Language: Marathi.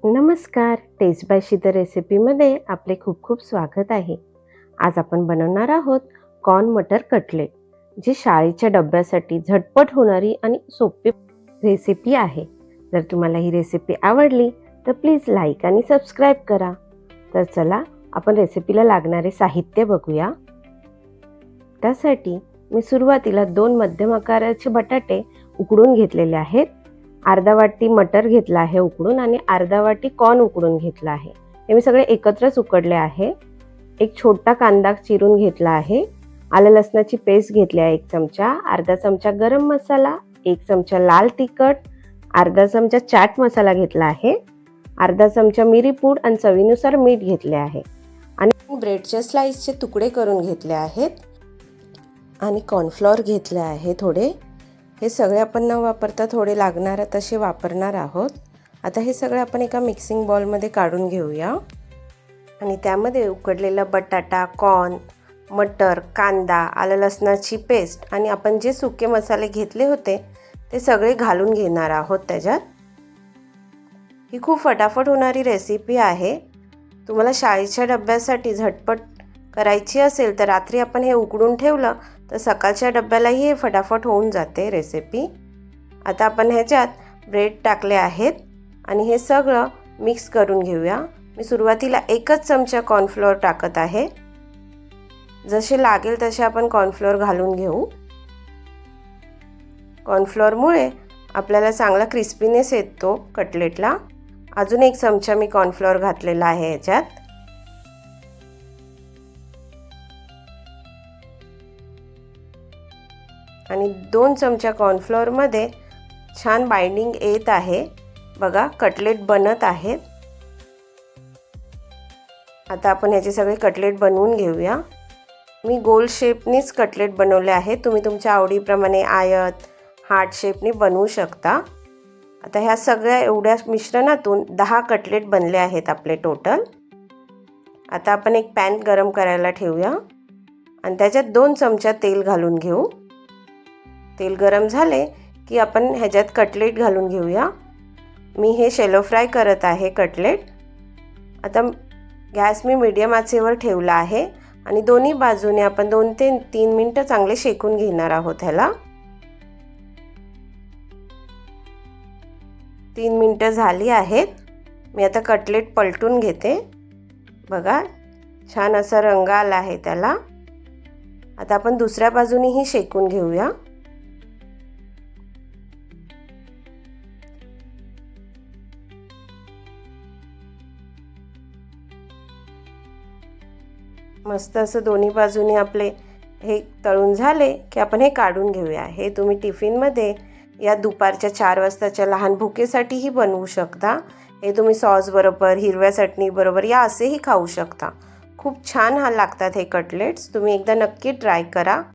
नमस्कार, टेस्ट बाय शीतल रेसिपीमध्ये आपले खूप खूप स्वागत आहे. आज आपण बनवणार आहोत कॉर्न मटर कटलेट, जी शाळेच्या डब्यासाठी झटपट होणारी आणि सोपी रेसिपी आहे. जर तुम्हाला ही रेसिपी आवडली तर प्लीज लाईक आणि सबस्क्राईब करा. तर चला आपण रेसिपीला लागणारे साहित्य बघूया. त्यासाठी मी सुरुवातीला 2 मध्यम आकाराचे बटाटे उकडून घेतलेले आहेत. अर्धा वाटी मटर घेतला आहे उकडून आणि अर्धा वाटी कॉर्न उकडून घेतला आहे. हे मी सगळे एकत्रच उकडले आहे. एक छोटा कांदा चिरून घेतला आहे. आलं लसणाची पेस्ट घेतली आहे 1 चमचा, अर्धा चमचा गरम मसाला, 1 चमचा लाल तिखट, अर्धा चमचा चाट मसाला घेतला आहे, अर्धा चमचा मिरी पूड आणि चवीनुसार मीठ घेतले आहे आणि ब्रेडचे स्लाइसचे तुकडे करून घेतले आहेत आणि कॉर्नफ्लॉवर घेतले आहे थोडे. हे सगळे आपण न वापरता थोडे लागणार तसे वापरणार आहोत. आता हे सगळे आपण एका मिक्सिंग बाउलमध्ये काढून घेऊया आणि त्यामध्ये उकडलेला बटाटा, कॉर्न, मटर, कांदा, आलं लसणाची पेस्ट आणि आपण जे सुके मसाले घेतले होते ते सगळे घालून घेणार आहोत त्याच्यात. ही खूप फटाफट होणारी रेसिपी आहे. तुम्हाला शाळेच्या डब्यासाठी झटपट करायची असेल तर रात्री आपण हे उकडून ठेवलं तर सकाळच्या डब्यालाही हे फटाफट होऊन जाते रेसिपी. आता आपण ह्याच्यात ब्रेड टाकले आहेत आणि हे सगळं मिक्स करून घेऊया. मी सुरुवातीला 1च चमचा कॉर्नफ्लोअर टाकत आहे. जसे लागेल तसे आपण कॉर्नफ्लोअर घालून घेऊ. कॉर्नफ्लोअरमुळे आपल्याला चांगला क्रिस्पीनेस येतो कटलेटला. अजून 1 चमचा मी कॉर्नफ्लोअर घातलेला आहे ह्याच्यात. आणि 2 चमचा कॉर्नफ्लोअरमध्ये छान बाइंडिंग येत आहे. बघा कटलेट बनत आहेत. आता आपण ह्याचे सगळे कटलेट बनवून घेऊया. मी गोल शेपनीच कटलेट बनवले आहेत. तुम्ही तुमच्या आवडीप्रमाणे आयत, हार्ट शेपनी बनवू शकता. आता ह्या सगळ्या एवढ्या मिश्रणातून 10 कटलेट बनले आहेत आपले टोटल. आता आपण एक पॅन गरम करायला ठेवूया आणि त्याच्यात 2 चमचा तेल घालून घेऊ. तेल गरम झाले की आपण ह्याच्यात कटलेट घालून घेऊया. मी हे शॅलो फ्राय करत आहे कटलेट. आता गॅस मी मीडियम आचेवर ठेवला आहे आणि दोन्ही बाजूने आपण 2 ते 3 मिनिटं चांगले शेकून घेणार आहोत ह्याला. 3 मिनिटं झाली आहेत. मी आता कटलेट पलटून घेते. बघा छान असा रंग आला आहे त्याला. आता आपण दुसऱ्या बाजूनेही शेकून घेऊया. मस्त असं दोन्ही बाजूने आपले हे तळून झाले की आपण हे काढून घेऊया. हे तुम्ही टिफिनमध्ये या दुपारच्या 4 वाजताच्या लहान भुकेसाठीही बनवू शकता. हे तुम्ही सॉस बरोबर, हिरव्या चटणी बरोबर या असेही खाऊ शकता. खूप छान लागतात हे कटलेट्स. तुम्ही एकदा नक्की ट्राय करा.